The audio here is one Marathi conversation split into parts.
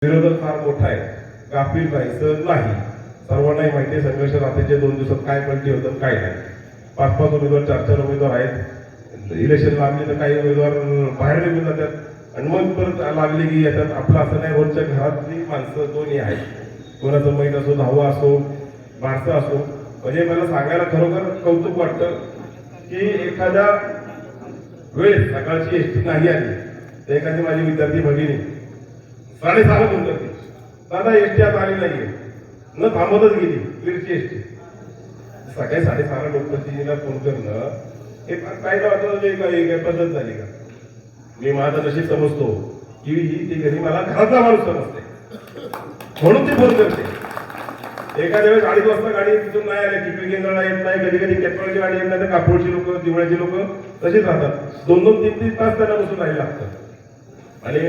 विरोधक फार मोठा आहे, गाफील राहायचं नाही. सर्वांनाही माहिती आहे संघर्ष रात्रीचे 2 दिवसात काय पलटी होतं काय नाही. 5-5 उमेदवार 4-4 उमेदवार आहेत. इलेक्शन लागली तर काही उमेदवार बाहेर निघून जातात आणि मग परत लागले की येतात. आपलं असं नाही, रोजच्या घरातली माणसं दोन्ही आहेत. कोणाचं मैत असो, धावा असो, बारसं असो. म्हणजे मला सांगायला खरोखर कौतुक वाटतं की एखाद्या वेळेस सकाळची एसटी नाही आली तर एखादी माझी विद्यार्थी भगिनी 6:30 फोन करते, दादा एसटी आज आली नाहीये, न थांबतच गेली वीरची एसटी. सकाळी 6:30 लोकप्रतिनिधीला फोन करणं हे काय काय पद्धत झाली का? मी माझं नशीब समजतो की ही ती घरी मला घरातला माणूस समजते म्हणून ती फोन करते. एखाद्या वेळेस 2:30 वाजता गाडी तिथून नाही आली, टिपी गेंदळा येत नाही, कधी कधी केपळची गाडी येत नाही, तर कापोळची लोक, दिवळ्याची लोक तशीच राहतात. 2-2, 3-3 तास त्यांना बसून राहायला लागतं. आणि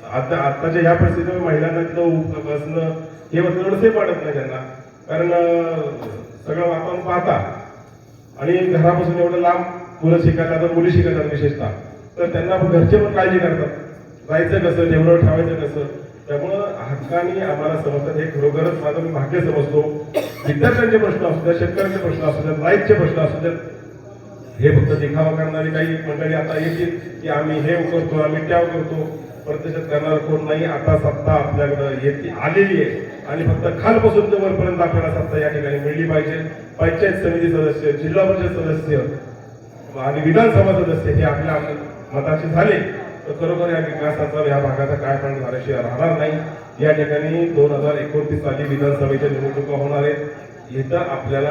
आताच्या ह्या परिस्थितीमध्ये महिलांना तिथं बसणं हे थोडं सेफ वाटत नाही त्यांना, कारण सगळं वातावरण पाहता आणि घरापासून एवढं लांब मुलं शिकायला तर मुली शिकायला विशेषतः, तर त्यांना घरचे पण काळजी करतात, जायचं कसं, टेबलवर ठेवायचं कसं. त्यामुळं हक्काने आम्हाला समजतात. हे खरोखरच माझं मी भाग्य समजतो. विद्यार्थ्यांचे प्रश्न असू द्या, शेतकऱ्यांचे प्रश्न असू द्या, राईटचे प्रश्न असू द्या, हे फक्त देखावा करणारी काही मंडळी आता येतील की आम्ही हे करतो, आम्ही त्या करतो, प्रत्यक्षात करणार कोण नाही. आता सत्ता आपल्याकडे येते आलेली आहे आणि फक्त खालपासून ते वरपर्यंत आपल्याला सत्ता या ठिकाणी मिळली पाहिजे. पंचायत समिती सदस्य, जिल्हा परिषद सदस्य आणि विधानसभा सदस्य हे आपल्या मताचे झाले तर खरोखर या विकासाचा या भागाचा काय पण झाल्याशिवाय राहणार नाही. या ठिकाणी 2029 साली विधानसभेच्या निवडणुका होणार आहेत. इथं आपल्याला